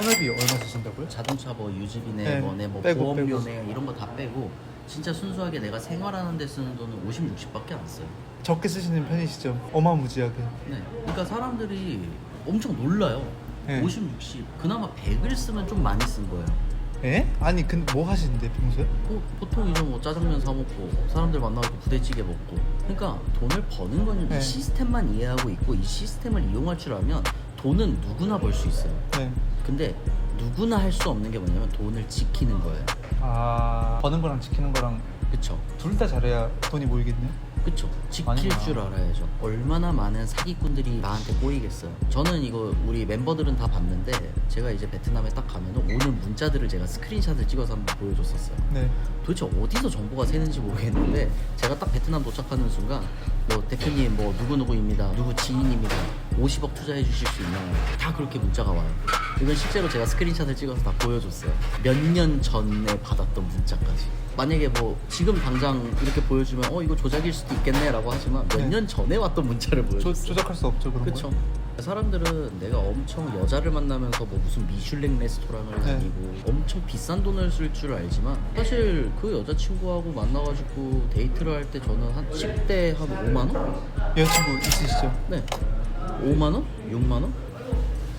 생활비 얼마 쓰신다고요? 자동차 뭐 유지비네 네, 뭐네 뭐 빼고, 보험료네 이런 거 다 빼고 진짜 순수하게 내가 생활하는 데 쓰는 돈은 50, 60밖에 안 써요. 적게 쓰시는 편이시죠? 어마무지하게. 네. 그러니까 사람들이 엄청 놀라요. 네. 50, 60 그나마 100을 쓰면 좀 많이 쓴 거예요. 에? 아니 근데 뭐 하시는데 평소에? 보통 이제 뭐 짜장면 사 먹고 사람들 만나고 부대찌개 먹고 그러니까 돈을 버는 건 네. 이 시스템만 이해하고 있고 이 시스템을 이용할 줄 알면 돈은 누구나 벌 수 있어요. 네. 근데 누구나 할 수 없는 게 뭐냐면 돈을 지키는 거예요. 아 버는 거랑 지키는 거랑 그쵸? 둘 다 잘해야 돈이 모이겠네요. 그쵸? 지킬 아니구나. 줄 알아야죠. 얼마나 많은 사기꾼들이 나한테 꼬이겠어요. 저는 이거 우리 멤버들은 다 봤는데 제가 이제 베트남에 딱 가면 오는 문자들을 제가 스크린샷을 찍어서 한번 보여줬었어요. 네. 도대체 어디서 정보가 새는지 모르겠는데 제가 딱 베트남 도착하는 순간 뭐 대표님 뭐 누구누구입니다. 누구 지인입니다. 50억 투자해 주실 수 있나요? 다 그렇게 문자가 와요. 이건 실제로 제가 스크린샷을 찍어서 다 보여줬어요. 몇 년 전에 받았던 문자까지. 만약에 뭐 지금 당장 이렇게 보여주면 이거 조작일 수도 있겠네 라고 하지만 몇 네. 년 전에 왔던 문자를 보여줬어요. 조작할 수 없죠 그런 그쵸. 거. 사람들은 내가 엄청 여자를 만나면서 뭐 무슨 미슐랭 레스토랑을 네. 다니고 엄청 비싼 돈을 쓸 줄 알지만 사실 그 여자친구하고 만나가지고 데이트를 할 때 저는 한 10대 한 5만원? 여자친구 있으시죠? 네 5만원? 6만원?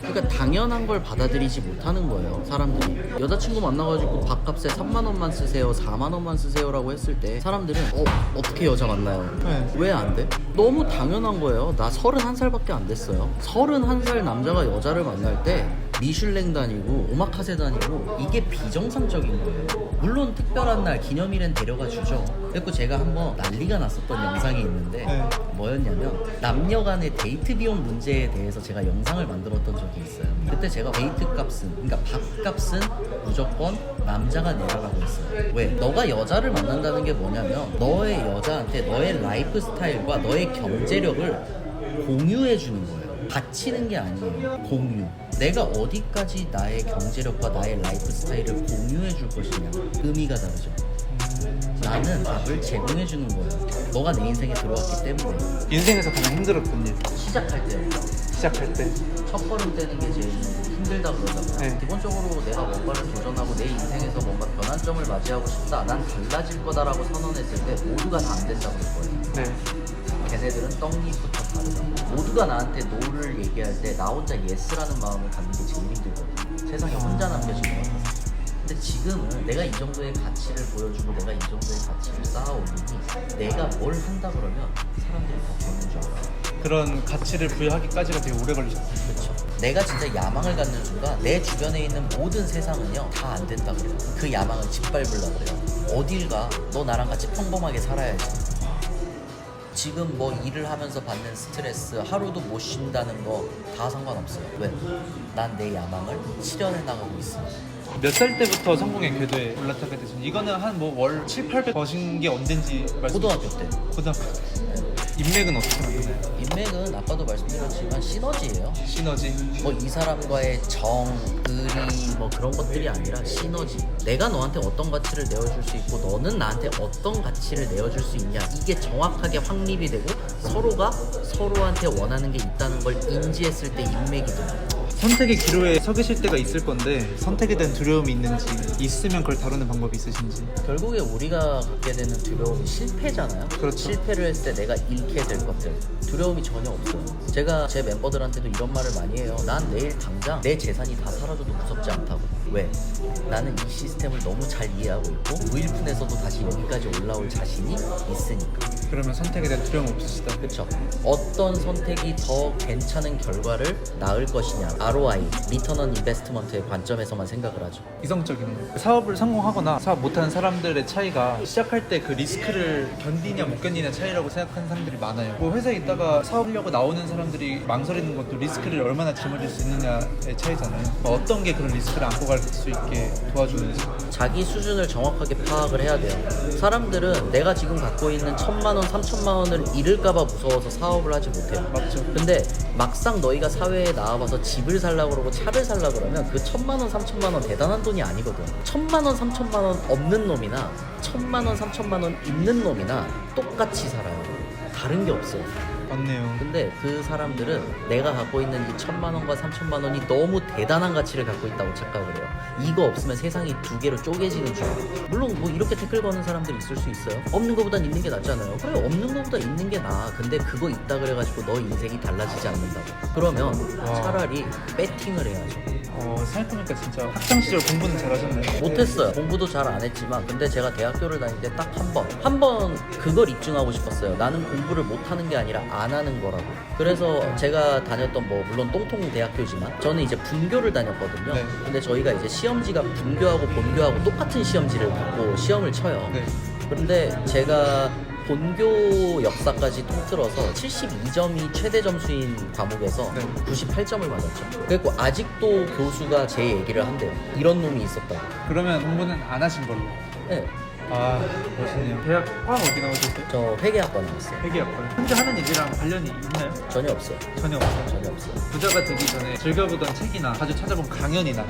그러니까 당연한 걸 받아들이지 못하는 거예요 사람들이. 여자친구 만나가지고 밥값에 3만원만 쓰세요 4만원만 쓰세요 라고 했을 때 사람들은 어떻게 여자 만나요? 네. 왜 안 돼? 너무 당연한 거예요. 나 31살밖에 안 됐어요. 31살 남자가 여자를 만날 때 미슐랭 다니고 오마카세 다니고 이게 비정상적인 거예요. 물론 특별한 날 기념일엔 데려가 주죠. 그리고 제가 한번 난리가 났었던 영상이 있는데 네. 뭐였냐면 남녀 간의 데이트 비용 문제에 대해서 제가 영상을 만들었던 적이 있어요. 그때 제가 데이트 값은 그러니까 밥값은 무조건 남자가 내라라고 했어요. 왜? 너가 여자를 만난다는 게 뭐냐면 너의 여자한테 너의 라이프 스타일과 너의 경제력을 공유해 주는 거예요. 바치는 게 아니에요. 공유. 내가 어디까지 나의 경제력과 나의 라이프 스타일을 공유해 줄 것이냐. 의미가 다르죠. 나는 답을 제공해 주는 거예요. 너가 내 인생에 들어왔기 때문에. 인생에서 가장 힘들었던 일 시작할 때 시작할 때. 첫 걸음 떼는 게 제일 힘들다 그러잖아요. 네. 기본적으로 내가 뭔가를 도전하고 내 인생에서 뭔가 변환점을 맞이하고 싶다. 난 달라질 거다라고 선언했을 때 모두가 다 안 된다고 할 거예요. 네. 걔네들은 떡잎부터 다르다. 모두가 나한테 노를 얘기할 때 나 혼자 예스라는 마음을 갖는 게 제일 힘들거든. 세상에 혼자 남겨진 것 같아서. 근데 지금은 내가 이 정도의 가치를 보여주고 내가 이 정도의 가치를 쌓아올리니 내가 뭘 한다 그러면 사람들이 다 보는 줄 알아. 그런 가치를 부여하기까지가 되게 오래 걸리셨어요. 그렇죠. 내가 진짜 야망을 갖는 순간 내 주변에 있는 모든 세상은요 다 안 된다 그래요. 그 야망을 짓밟으려고 그래요. 어딜 가? 너 나랑 같이 평범하게 살아야지. 지금 뭐 일을 하면서 받는 스트레스, 하루도 못 쉰다는 거 다 상관없어요. 왜? 난 내 야망을 실현해 나가고 있어. 몇 살 때부터 성공의 궤도에 올라타게 되셨나요? 이거는 한 뭐 월 7, 800 버신 게 언젠지 고등학교 때. 고등학교 때. 인맥은 어떻게 만드나요? 인맥은 아까도 말씀드렸지만 시너지예요. 시너지. 뭐 이 사람과의 정, 의리 뭐 그런 것들이 아니라 시너지. 내가 너한테 어떤 가치를 내어줄 수 있고 너는 나한테 어떤 가치를 내어줄 수 있냐. 이게 정확하게 확립이 되고 서로가 서로한테 원하는 게 있다는 걸 인지했을 때 인맥이 돼요. 선택의 기로에 서 계실 때가 있을 건데 선택에 대한 두려움이 있는지 있으면 그걸 다루는 방법이 있으신지. 결국에 우리가 갖게 되는 두려움이 실패잖아요. 그렇죠. 실패를 했을 때 내가 잃게 될 것들 두려움이 전혀 없어요. 제가 제 멤버들한테도 이런 말을 많이 해요. 난 내일 당장 내 재산이 다 사라져도 무섭지 않다고. 왜? 나는 이 시스템을 너무 잘 이해하고 있고 무일푼에서도 다시 여기까지 올라올 자신이 있으니까. 그러면 선택에 대한 두려움 없으시다. 그렇죠. 어떤 선택이 더 괜찮은 결과를 낳을 것이냐. ROI, 리턴 온 인베스트먼트의 관점에서만 생각을 하죠. 이성적이네요. 사업을 성공하거나 사업 못하는 사람들의 차이가 시작할 때 그 리스크를 견디냐 못 견디냐 차이라고 생각하는 사람들이 많아요. 뭐 회사에 있다가 사업하려고 나오는 사람들이 망설이는 것도 리스크를 얼마나 짊어질 수 있느냐의 차이잖아요. 어떤 게 그런 리스크를 안고 갈 수 있게 도와주는지. 자기 수준을 정확하게 파악을 해야 돼요. 사람들은 내가 지금 갖고 있는 1,000만 원, 3,000만 원을 잃을까봐 무서워서 사업을 하지 못해요. 맞죠? 근데 막상 너희가 사회에 나와봐서 집을 살려고 그러고 차를 살려고 그러면 그 1,000만 원, 3,000만 원 대단한 돈이 아니거든. 1,000만 원, 3,000만 원 없는 놈이나 1,000만 원, 3,000만 원 있는 놈이나 똑같이 살아요. 다른 게 없어요. 맞네요. 근데 그 사람들은 내가 갖고 있는 이 1,000만 원과 3,000만 원이 너무 대단한 가치를 갖고 있다고 착각을 해요. 이거 없으면 세상이 두 개로 쪼개지는 줄 알아요. 물론 뭐 이렇게 태클 거는 사람들이 있을 수 있어요. 없는 거보단 있는 게 낫잖아요. 그래, 없는 거보다 있는 게 나아. 근데 그거 있다 그래가지고 너 인생이 달라지지 않는다고. 그러면 차라리 배팅을 해야죠. 생각해보니까 진짜 학창시절 공부는 잘하셨네요. 못했어요. 공부도 잘 안 했지만 근데 제가 대학교를 다닐 때 딱 한 번 그걸 입증하고 싶었어요. 나는 공부를 못하는 게 아니라 안 하는 거라고. 그래서 제가 다녔던 뭐 물론 똥통 대학교지만 저는 이제 분교를 다녔거든요. 네. 근데 저희가 이제 시험지가 분교하고 본교하고 똑같은 시험지를 받고 시험을 쳐요. 네. 그런데 제가 본교 역사까지 통틀어서 72점이 최대 점수인 과목에서 네. 98점을 맞았죠. 그리고 아직도 교수가 제 얘기를 한대요. 이런 놈이 있었다고. 그러면 공부는 안 하신 걸로. 네, 아, 멋있네요. 대학 과학 어디 나오셨어요? 저 회계학과 나왔어요. 회계학과요. 현재 하는 일이랑 관련이 있나요? 전혀 없어요. 전혀 없어요. 전혀 없어요. 부자가 되기 전에 즐겨보던 책이나 자주 찾아본 강연이나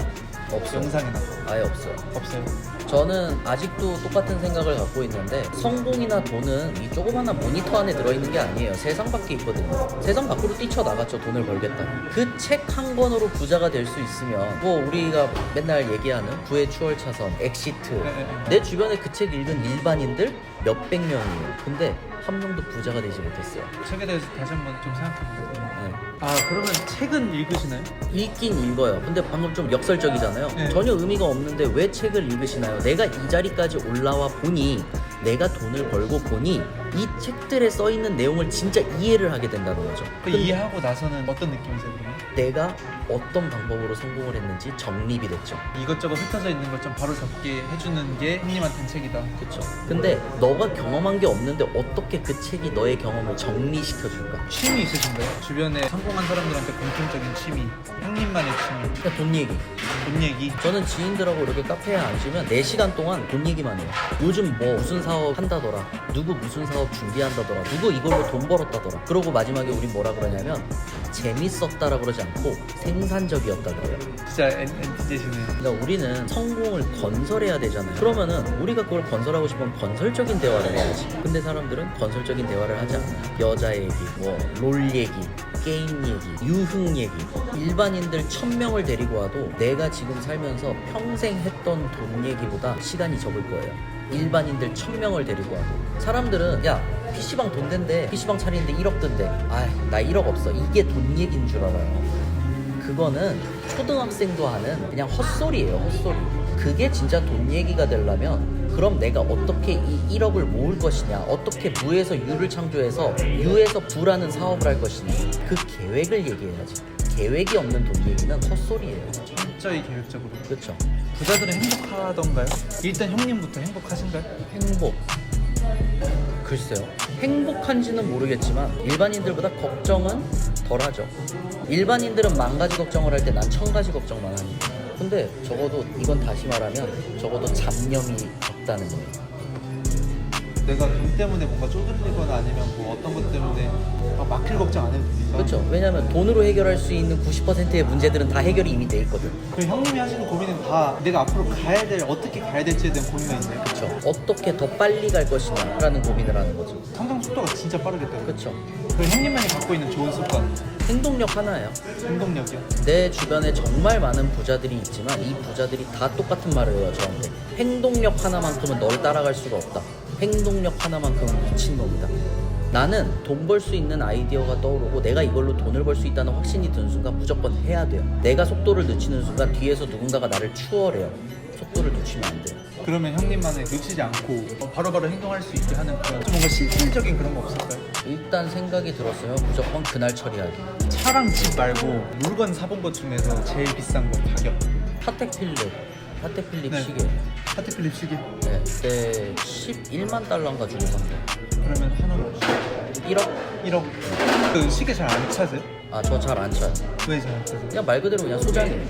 없어요. 영상이나 아예 없어요. 없어요. 저는 아직도 똑같은 생각을 갖고 있는데 성공이나 돈은 이 조그마한 모니터 안에 들어있는 게 아니에요. 세상 밖에 있거든요. 세상 밖으로 뛰쳐나갔죠. 돈을 벌겠다고. 그 책 한 권으로 부자가 될 수 있으면 뭐 우리가 맨날 얘기하는 부의 추월차선, 엑시트 내 주변에 그 책 읽은 일반인들 몇백 명이에요. 근데 한 명도 부자가 되지 못했어요. 책에 대해서 다시 한번 좀 생각해보겠습니다. 네. 아, 그러면 책은 읽으시나요? 읽긴 읽어요. 근데 방금 좀 역설적이잖아요. 네. 전혀 의미가 없는데 왜 책을 읽으시나요? 내가 이 자리까지 올라와 보니 내가 돈을 벌고 보니 이 책들에 써있는 내용을 진짜 이해를 하게 된다는 거죠. 그 이해하고 나서는 어떤 느낌이세요, 그러면? 내가 어떤 방법으로 성공을 했는지 정립이 됐죠. 이것저것 흩어져 있는 걸 좀 바로 잡게 해주는 게 형님한테는 책이다. 그쵸. 근데 너가 경험한 게 없는데 어떻게 그 책이 너의 경험을 정리시켜줄까? 취미 있으신가요? 주변에 성공한 사람들한테 공통적인 취미, 형님만의 취미, 그러니까 돈 얘기. 돈 얘기. 저는 지인들하고 이렇게 카페에 앉으면 4시간 동안 돈 얘기만 해요. 요즘 뭐 무슨 사업 한다더라. 누구 무슨 사업 준비한다더라. 누구 이걸로 돈 벌었다더라. 그러고 마지막에 우리 뭐라 그러냐면 재밌었다라 그러지 않고 생산적이었다 그래요. 진짜 엔티제시네. 그러니까 우리는 성공을 건설해야 되잖아요. 그러면은 우리가 그걸 건설하고 싶으면 건설적인 대화를 해야지. 근데 사람들은 건설적인 대화를 하지 않아요. 여자 얘기, 뭐 롤 얘기, 게임 얘기, 유흥 얘기. 일반인들 1000명을 데리고 와도 내가 지금 살면서 평생 했던 돈 얘기보다 시간이 적을 거예요. 일반인들 1000명을 데리고 와도. 사람들은 야 PC방 돈 된대, PC방 차리는데 1억 든대. 나 1억 없어. 이게 돈 얘기인 줄 알아요. 그거는 초등학생도 하는 그냥 헛소리예요. 헛소리. 그게 진짜 돈 얘기가 되려면 그럼 내가 어떻게 이 1억을 모을 것이냐, 어떻게 무에서 유를 창조해서 유에서 부라는 사업을 할 것이냐, 그 계획을 얘기해야지. 계획이 없는 돈 얘기는 헛소리예요. 철저히 계획적으로. 그렇죠. 부자들은 행복하던가요? 일단 형님부터 행복하신가요? 행복. 글쎄요. 행복한지는 모르겠지만 일반인들보다 걱정은 덜하죠. 일반인들은 10,000가지 걱정을 할 때 난 1,000가지 걱정만 하니까. 근데 적어도 이건 다시 말하면 적어도 잡념이 적다는 거예요. 내가 돈 때문에 뭔가 쪼들리거나 아니면 뭐 어떤 것 때문에 막힐 걱정 안 해도 되니까. 그렇죠. 왜냐면 돈으로 해결할 수 있는 90%의 문제들은 다 해결이 이미 돼 있거든. 그 형님이 하시는 고민은 다 내가 앞으로 가야 될, 어떻게 가야 될지에 대한 고민만 있네요. 그렇죠. 어떻게 더 빨리 갈 것이냐라는 고민을 하는 거죠. 성장 속도가 진짜 빠르겠다. 그렇죠. 그 형님만이 갖고 있는 좋은 습관, 행동력 하나예요. 행동력이요. 내 주변에 정말 많은 부자들이 있지만 이 부자들이 다 똑같은 말을 해요. 저한테. 행동력 하나만큼은 널 따라갈 수가 없다. 행동력 하나만큼은 미친놈이다. 나는 돈 벌 수 있는 아이디어가 떠오르고 내가 이걸로 돈을 벌 수 있다는 확신이 든 순간 무조건 해야 돼요. 내가 속도를 늦추는 순간 뒤에서 누군가가 나를 추월해요. 속도를 늦추면 안 돼요. 그러면 형님만의 놓치지 않고 바로바로 행동할 수 있게 하는 그런 좀 뭔가 실질적인 그런 거 없을까요? 일단 생각이 들었으면 무조건 그날 처리하기. 차랑 집 말고 물건 사본 것 중에서 제일 비싼 거 가격. 파텍 필립 네. 시계. 파티 필립 시계. 네, 그때 11만 달러인가 주고 산 거. 그러면 한원 1억? 1억. 그 시계 잘 안 차세요? 아, 저 잘 안 차요. 왜 잘 안 차세요? 그냥 말 그대로 그냥 소장이에요.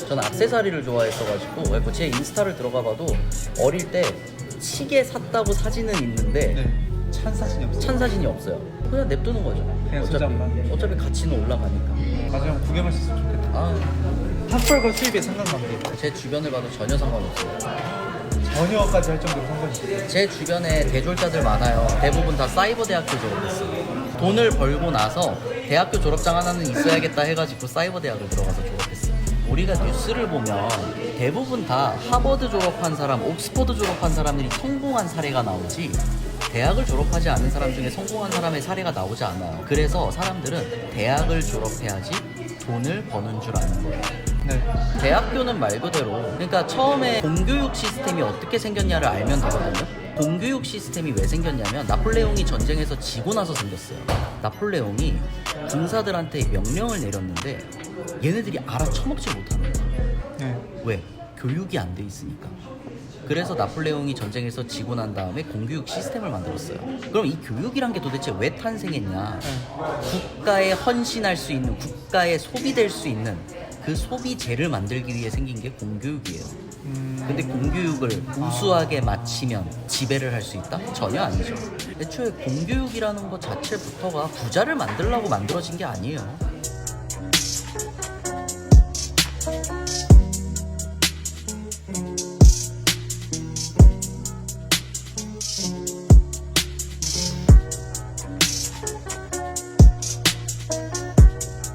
저는 액세서리를 좋아했어가지고 그래서 제 인스타를 들어가봐도 어릴 때 시계 샀다고 사진은 있는데 네. 찬 사진이 없어요. 찬 사진이 없어요. 그냥 냅두는 거죠. 그냥 소장만. 어차피 가치는 올라가니까. 나중에 한번 구경할 수 있으면 좋겠다. 아, 핫벌과 수입의 상관관계. 제 주변을 봐도 전혀 상관없어요. 전혀까지 할 정도로 상관이 제 주변에 대졸자들 많아요. 대부분 다 사이버 대학교 졸업했어요. 돈을 벌고 나서 대학교 졸업장 하나는 있어야겠다 해가지고 사이버 대학을 들어가서 졸업했어요. 우리가 뉴스를 보면 대부분 다 하버드 졸업한 사람, 옥스퍼드 졸업한 사람들이 성공한 사례가 나오지 대학을 졸업하지 않은 사람 중에 성공한 사람의 사례가 나오지 않아요. 그래서 사람들은 대학을 졸업해야지 돈을 버는 줄 아는 거예요. 네. 대학교는 말 그대로 그러니까 처음에 공교육 시스템이 어떻게 생겼냐를 알면 되거든요. 공교육 시스템이 왜 생겼냐면 나폴레옹이 전쟁에서 지고 나서 생겼어요. 나폴레옹이 군사들한테 명령을 내렸는데 얘네들이 알아쳐먹지 못하는 거예요. 네. 왜? 교육이 안 돼 있으니까. 그래서 나폴레옹이 전쟁에서 지고 난 다음에 공교육 시스템을 만들었어요. 그럼 이 교육이란 게 도대체 왜 탄생했냐? 국가에 헌신할 수 있는, 국가에 소비될 수 있는 그 소비재를 만들기 위해 생긴 게 공교육이에요. 근데 공교육을 우수하게 마치면 지배를 할 수 있다? 전혀 아니죠. 애초에 공교육이라는 것 자체부터가 부자를 만들려고 만들어진 게 아니에요.